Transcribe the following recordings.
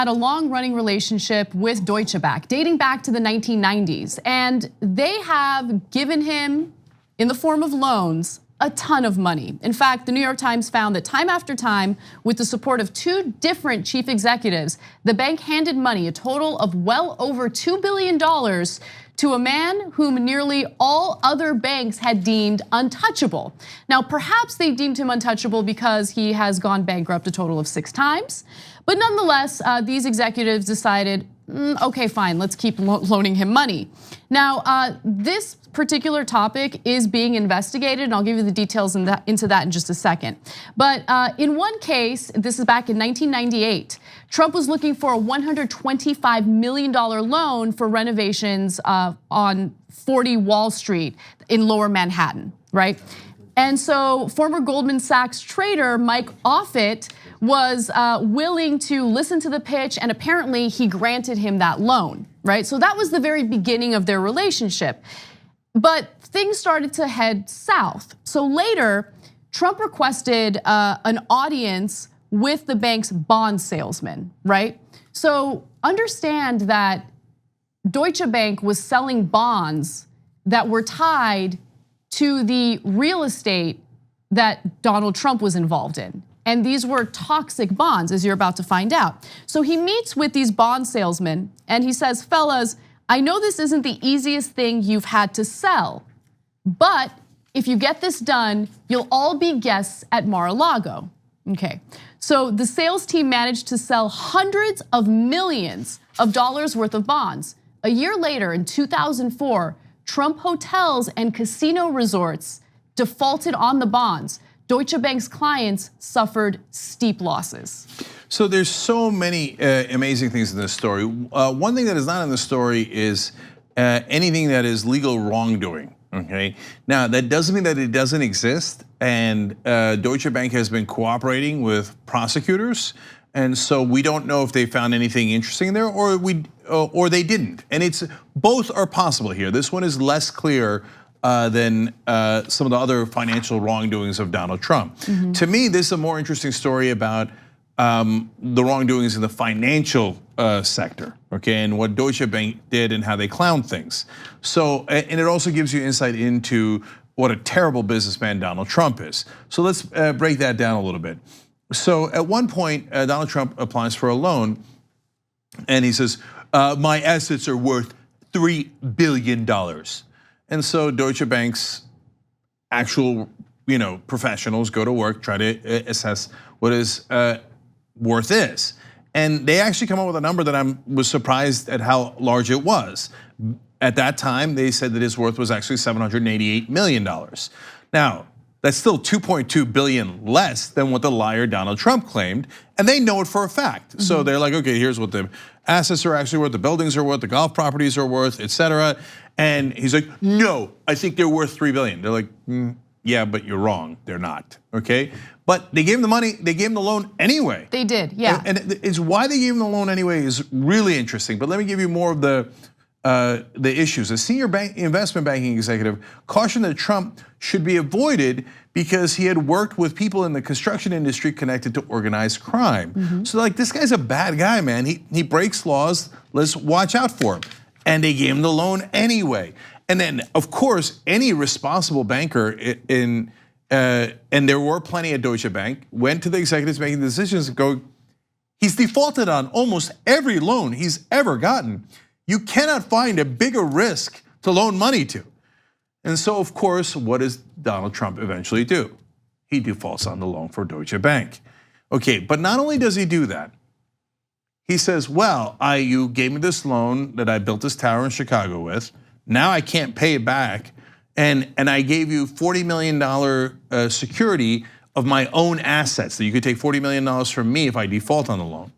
had a long-running relationship with Deutsche Bank, dating back to the 1990s. And they have given him, in the form of loans, a ton of money. In fact, the New York Times found that time after time, with the support of 2 different chief executives, the bank handed money, a total of well over $2 billion, to a man whom nearly all other banks had deemed untouchable. Now, perhaps they deemed him untouchable because he has gone bankrupt a total of 6 times. But nonetheless, these executives decided, okay, fine, let's keep loaning him money. Now, this particular topic is being investigated, and I'll give you the details into that in just a second. But in one case, this is back in 1998, Trump was looking for a $125 million loan for renovations on 40 Wall Street in Lower Manhattan, right? And so former Goldman Sachs trader Mike Offit was willing to listen to the pitch, and apparently he granted him that loan, right? So that was the very beginning of their relationship. But things started to head south. So later, Trump requested an audience with the bank's bond salesman, right? So understand that Deutsche Bank was selling bonds that were tied to the real estate that Donald Trump was involved in. And these were toxic bonds, as you're about to find out. So he meets with these bond salesmen and he says, fellas, I know this isn't the easiest thing you've had to sell, but if you get this done, you'll all be guests at Mar-a-Lago. Okay, so the sales team managed to sell hundreds of millions of dollars worth of bonds. A year later, in 2004, Trump hotels and casino resorts defaulted on the bonds. Deutsche Bank's clients suffered steep losses. So there's so many amazing things in this story. One thing that is not in the story is anything that is legal wrongdoing, okay? Now, that doesn't mean that it doesn't exist, and Deutsche Bank has been cooperating with prosecutors, and so we don't know if they found anything interesting there or they didn't. And it's both are possible here. This one is less clear than some of the other financial wrongdoings of Donald Trump. To me, this is a more interesting story about the wrongdoings in the financial sector, okay, and what Deutsche Bank did and how they clowned things. So, and it also gives you insight into what a terrible businessman Donald Trump is. So let's break that down a little bit. So at one point, Donald Trump applies for a loan, and he says, my assets are worth $3 billion. And so Deutsche Bank's actual, professionals go to work, try to assess what his worth is. And they actually come up with a number that I was surprised at how large it was. At that time, they said that his worth was actually $788 million. Now, that's still 2.2 billion less than what the liar Donald Trump claimed, and they know it for a fact. So they're like, okay, here's what the assets are actually worth, the buildings are worth, the golf properties are worth, etc. And he's like, no, I think they're worth 3 billion. They're like, yeah, but you're wrong, they're not, okay? But they gave him the money, they gave him the loan anyway. They did, yeah. And it's why they gave him the loan anyway is really interesting, but let me give you more of the issues. A senior investment banking executive cautioned that Trump should be avoided because he had worked with people in the construction industry connected to organized crime. So like, this guy's a bad guy, man. He breaks laws, let's watch out for him. And they gave him the loan anyway. And then, of course, any responsible banker and there were plenty at Deutsche Bank, went to the executives making the decisions and go, he's defaulted on almost every loan he's ever gotten. You cannot find a bigger risk to loan money to. And so, of course, what does Donald Trump eventually do? He defaults on the loan for Deutsche Bank. Okay, but not only does he do that, he says, well, you gave me this loan that I built this tower in Chicago with. Now I can't pay it back. And I gave you $40 million security of my own assets, that you could take $40 million from me if I default on the loan.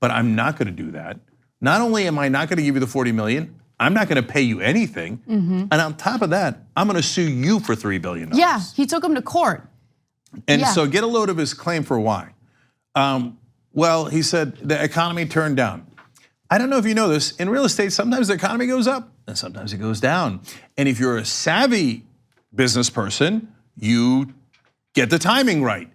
But I'm not gonna do that. Not only am I not gonna give you the 40 million, I'm not gonna pay you anything. And on top of that, I'm gonna sue you for $3 billion. Yeah, he took him to court. And so get a load of his claim for why. Well, he said the economy turned down. I don't know if you know this, in real estate, sometimes the economy goes up and sometimes it goes down. And if you're a savvy business person, you get the timing right.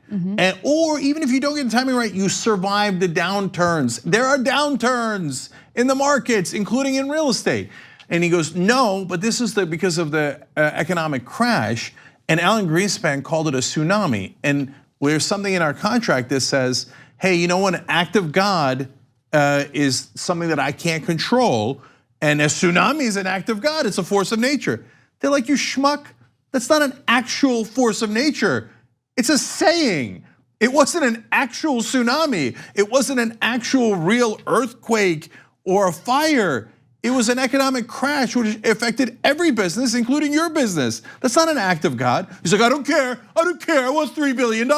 Or even if you don't get the timing right, you survive the downturns. There are downturns in the markets, including in real estate. And he goes, no, but this is because of the economic crash. And Alan Greenspan called it a tsunami. And there's something in our contract that says, hey, you know what, an act of God is something that I can't control. And a tsunami is an act of God, it's a force of nature. They're like, you schmuck, that's not an actual force of nature. It's a saying. It wasn't an actual tsunami. It wasn't an actual real earthquake or a fire. It was an economic crash which affected every business, including your business. That's not an act of God. He's like, I don't care, I want $3 billion.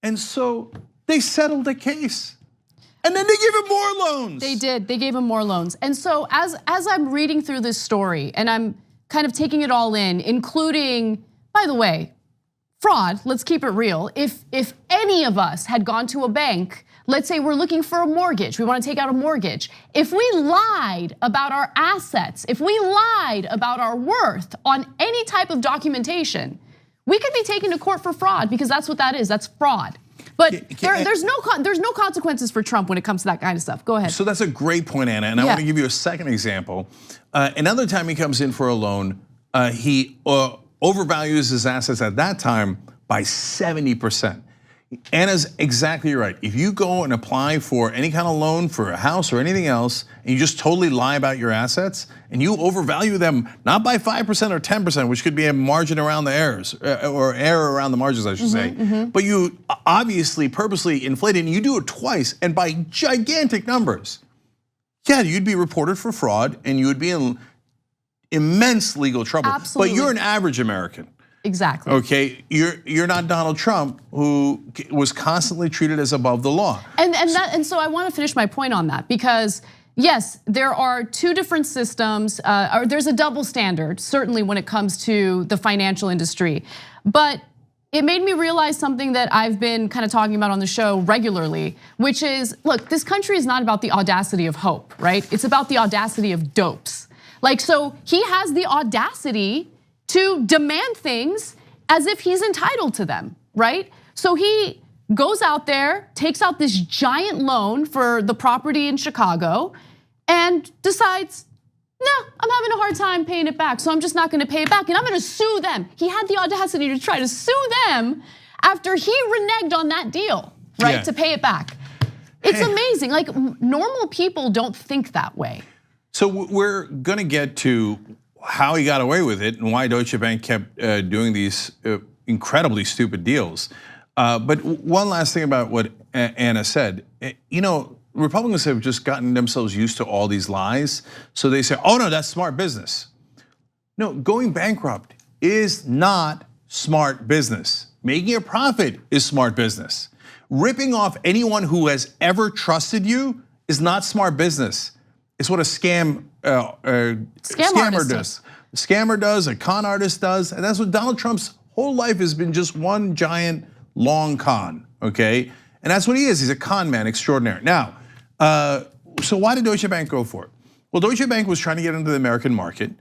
And so they settled the case. And then they gave him more loans. They did, they gave him more loans. And so as I'm reading through this story and I'm kind of taking it all in, including, by the way, fraud, let's keep it real. If any of us had gone to a bank, let's say we're looking for a mortgage, we want to take out a mortgage. If we lied about our assets, if we lied about our worth on any type of documentation, we could be taken to court for fraud because that's what that is, that's fraud. But there's no consequences for Trump when it comes to that kind of stuff. Go ahead. So that's a great point, Anna, and I want to give you a second example. Another time he comes in for a loan, he overvalues his assets at that time by 70%. Anna's exactly right. If you go and apply for any kind of loan for a house or anything else, and you just totally lie about your assets, and you overvalue them, not by 5% or 10%, which could be a margin around the errors, or error around the margins, I should say. But you obviously purposely inflate it, and you do it twice, and by gigantic numbers. Yeah, you'd be reported for fraud, and you would be in immense legal trouble. Absolutely. But you're an average American. Exactly. Okay, you're not Donald Trump, who was constantly treated as above the law. And so I want to finish my point on that because yes, there are two different systems. Or there's a double standard certainly when it comes to the financial industry, but it made me realize something that I've been kind of talking about on the show regularly, which is, look, this country is not about the audacity of hope, right? It's about the audacity of dopes. Like, so he has the audacity to demand things as if he's entitled to them, right? So he goes out there, takes out this giant loan for the property in Chicago and decides, no, I'm having a hard time paying it back, so I'm just not gonna pay it back and I'm gonna sue them. He had the audacity to try to sue them after he reneged on that deal, right, to pay it back. It's amazing, like normal people don't think that way. So we're gonna get to how he got away with it and why Deutsche Bank kept doing these incredibly stupid deals. But one last thing about what Anna said, you know, Republicans have just gotten themselves used to all these lies. So they say, oh no, that's smart business. No, going bankrupt is not smart business. Making a profit is smart business. Ripping off anyone who has ever trusted you is not smart business. It's what a scammer does. A scammer does, a con artist does, and that's what Donald Trump's whole life has been, just one giant long con, okay? And that's what he is, he's a con man extraordinaire. Now, so why did Deutsche Bank go for it? Well, Deutsche Bank was trying to get into the American market,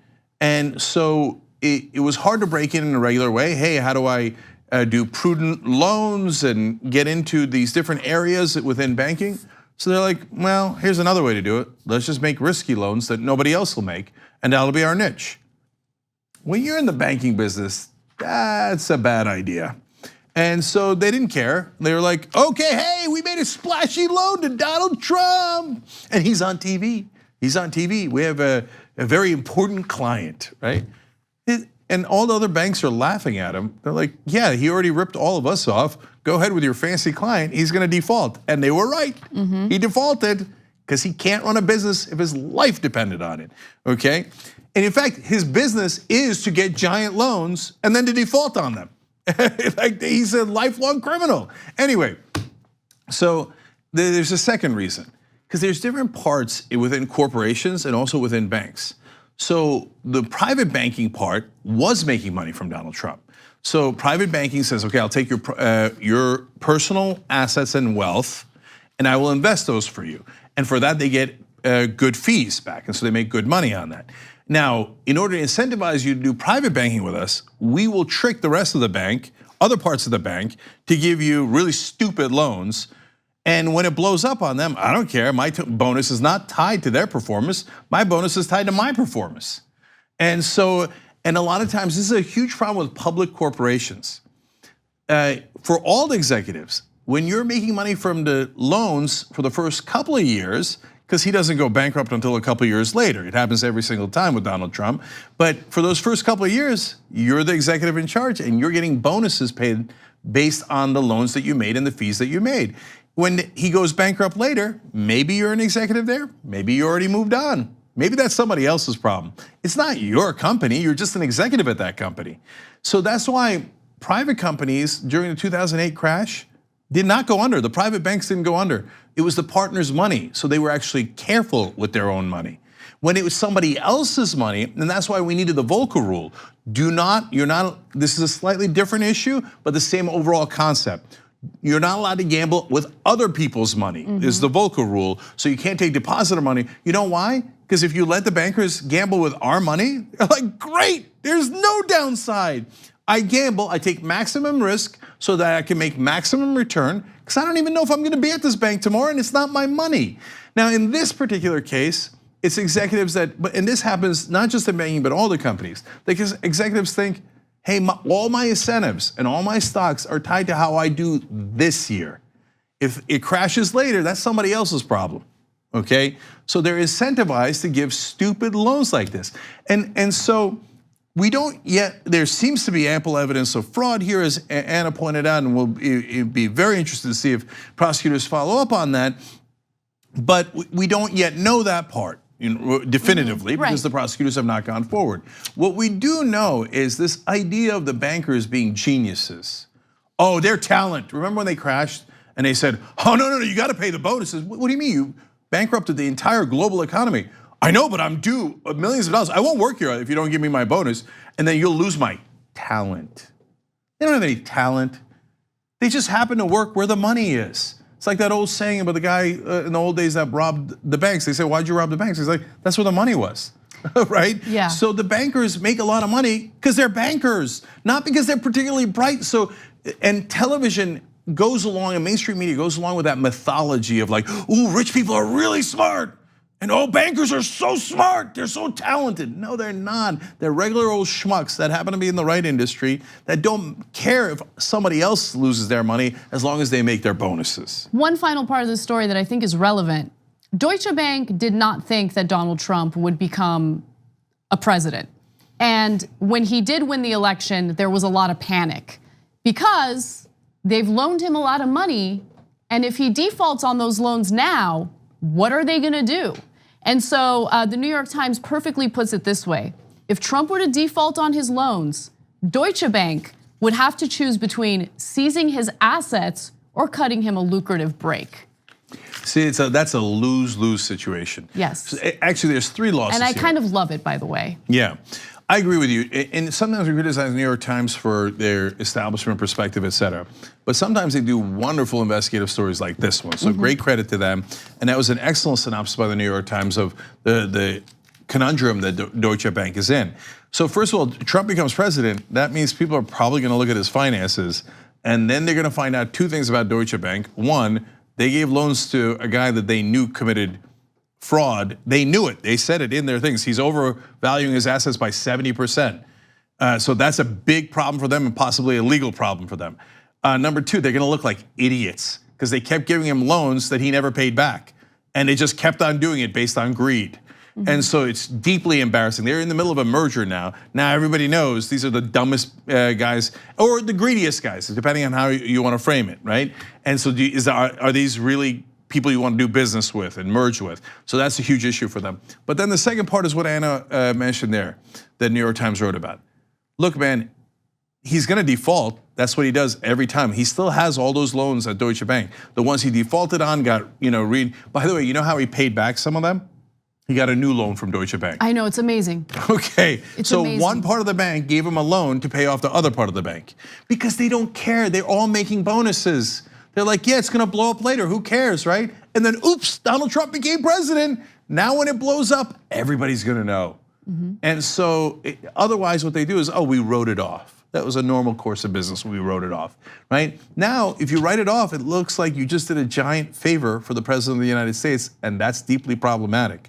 and so it was hard to break in a regular way. Hey, how do I do prudent loans and get into these different areas within banking? So they're like, well, here's another way to do it. Let's just make risky loans that nobody else will make, and that'll be our niche. When you're in the banking business, that's a bad idea. And so they didn't care. They were like, okay, hey, we made a splashy loan to Donald Trump. And he's on TV, he's on TV. We have a very important client, right? And all the other banks are laughing at him. They're like, yeah, he already ripped all of us off. Go ahead with your fancy client, he's gonna default. And they were right, he defaulted because he can't run a business if his life depended on it, okay? And in fact, his business is to get giant loans and then to default on them. Like he's a lifelong criminal. Anyway, so there's a second reason, because there's different parts within corporations and also within banks. So the private banking part was making money from Donald Trump. So private banking says, okay, I'll take your personal assets and wealth, and I will invest those for you. And for that, they get good fees back, and so they make good money on that. Now, in order to incentivize you to do private banking with us, we will trick the rest of the bank other parts of the bank to give you really stupid loans. And when it blows up on them, I don't care. My bonus is not tied to their performance. My bonus is tied to my performance. And so, and a lot of times this is a huge problem with public corporations. For all the executives, when you're making money from the loans for the first couple of years, because he doesn't go bankrupt until a couple of years later. It happens every single time with Donald Trump. But for those first couple of years, you're the executive in charge and you're getting bonuses paid based on the loans that you made and the fees that you made. When he goes bankrupt later, maybe you're an executive there, maybe you already moved on. Maybe that's somebody else's problem. It's not your company, you're just an executive at that company. So that's why private companies during the 2008 crash did not go under. The private banks didn't go under. It was the partners' money, so they were actually careful with their own money. When it was somebody else's money, and that's why we needed the Volcker rule. This is a slightly different issue, but the same overall concept. You're not allowed to gamble with other people's money, is the Volcker rule. So you can't take depositor money. You know why? Because if you let the bankers gamble with our money, they're like, great, there's no downside. I gamble, I take maximum risk so that I can make maximum return, because I don't even know if I'm gonna be at this bank tomorrow and it's not my money. Now in this particular case, it's executives and this happens not just in banking, but all the companies. Because executives think, hey, all my incentives and all my stocks are tied to how I do this year. If it crashes later, that's somebody else's problem, okay? So they're incentivized to give stupid loans like this. And so we don't yet, there seems to be ample evidence of fraud here, as Anna pointed out, and we'll be very interested to see if prosecutors follow up on that. But we don't yet know that part definitively because the prosecutors have not gone forward. What we do know is this idea of the bankers being geniuses. Oh, they're talent. Remember when they crashed and they said, oh, no, you gotta pay the bonuses. What do you mean? You bankrupted the entire global economy. I know, but I'm due millions of dollars. I won't work here if you don't give me my bonus, and then you'll lose my talent. They don't have any talent. They just happen to work where the money is. It's like that old saying about the guy in the old days that robbed the banks. They said, why'd you rob the banks? He's like, that's where the money was, right? Yeah. So the bankers make a lot of money because they're bankers, not because they're particularly bright. So, and television goes along, and mainstream media goes along with that mythology of like, ooh, rich people are really smart. And bankers are so smart, they're so talented. No, they're not. They're regular old schmucks that happen to be in the right industry that don't care if somebody else loses their money as long as they make their bonuses. One final part of the story that I think is relevant. Deutsche Bank did not think that Donald Trump would become a president. And when he did win the election, there was a lot of panic because they've loaned him a lot of money. And if he defaults on those loans now, what are they gonna do? And so the New York Times perfectly puts it this way. If Trump were to default on his loans, Deutsche Bank would have to choose between seizing his assets or cutting him a lucrative break. See, that's a lose-lose situation. Yes. So actually, there's 3 losses And I here. kind of love it, by the way. Yeah, I agree with you. And sometimes we criticize the New York Times for their establishment perspective, et cetera. But sometimes they do wonderful investigative stories like this one. So great credit to them. And that was an excellent synopsis by the New York Times of the conundrum that Deutsche Bank is in. So first of all, Trump becomes president. That means people are probably gonna look at his finances, and then they're gonna find out 2 things about Deutsche Bank. One, they gave loans to a guy that they knew committed fraud. They knew it, they said it in their things. He's overvaluing his assets by 70%. So that's a big problem for them and possibly a legal problem for them. Number 2, they're gonna look like idiots because they kept giving him loans that he never paid back. And they just kept on doing it based on greed. And so it's deeply embarrassing. They're in the middle of a merger now. Now everybody knows these are the dumbest guys or the greediest guys, depending on how you wanna frame it, right? And so are these really people you want to do business with and merge with? So that's a huge issue for them. But then the second part is what Anna mentioned there, that New York Times wrote about. Look, man, he's gonna default. That's what he does every time. He still has all those loans at Deutsche Bank. The ones he defaulted on got, by the way, you know how he paid back some of them? He got a new loan from Deutsche Bank. I know, it's amazing. Okay, it's so amazing. One part of the bank gave him a loan to pay off the other part of the bank because they don't care. They're all making bonuses. They're like, yeah, it's gonna blow up later, who cares, right? And then oops, Donald Trump became president. Now when it blows up, everybody's gonna know. And so otherwise what they do is, we wrote it off. that was a normal course of business when we wrote it off, right? Now, if you write it off, it looks like you just did a giant favor for the president of the United States, and that's deeply problematic.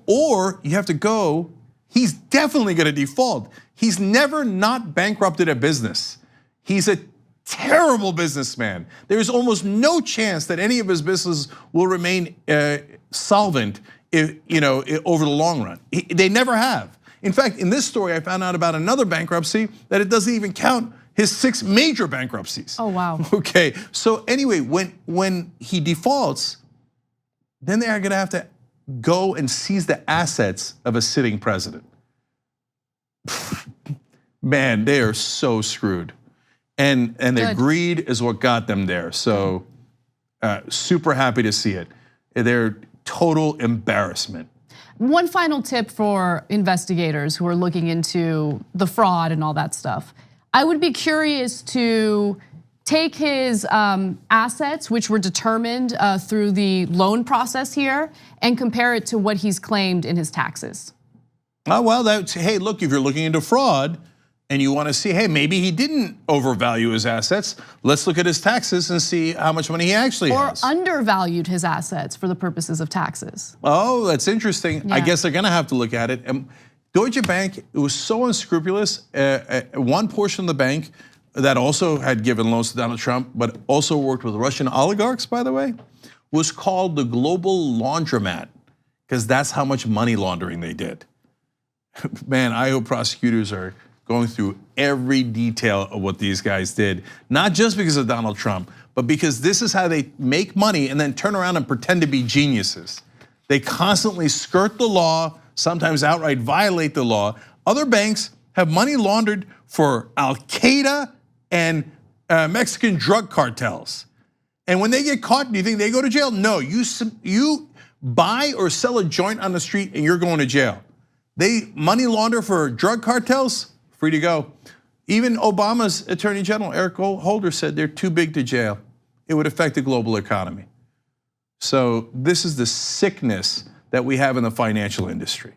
Or you have to go, he's definitely gonna default. He's never not bankrupted a business. He's a terrible businessman. There's almost no chance that any of his businesses will remain solvent over the long run. They never have. In fact, in this story, I found out about another bankruptcy that it doesn't even count his 6 major bankruptcies. Oh, wow. Okay, so anyway, when he defaults, then they are gonna have to go and seize the assets of a sitting president. Man, they are so screwed. And their greed is what got them there. So super happy to see it. They're total embarrassment. One final tip for investigators who are looking into the fraud and all that stuff. I would be curious to take his assets, which were determined through the loan process here, and compare it to what he's claimed in his taxes. Oh, well, hey, look, if you're looking into fraud and you want to see, hey, maybe he didn't overvalue his assets, let's look at his taxes and see how much money he actually has. Or undervalued his assets for the purposes of taxes. Oh, that's interesting. Yeah. I guess they're gonna have to look at it. Deutsche Bank, it was so unscrupulous. One portion of the bank that also had given loans to Donald Trump, but also worked with Russian oligarchs, by the way, was called the Global Laundromat, because that's how much money laundering they did. Man, I hope prosecutors are going through every detail of what these guys did, not just because of Donald Trump, but because this is how they make money and then turn around and pretend to be geniuses. They constantly skirt the law, sometimes outright violate the law. Other banks have money laundered for Al-Qaeda and Mexican drug cartels. And when they get caught, do you think they go to jail? No, you buy or sell a joint on the street and you're going to jail. They money launder for drug cartels, free to go. Even Obama's Attorney General, Eric Holder, said they're too big to jail. It would affect the global economy. So this is the sickness that we have in the financial industry.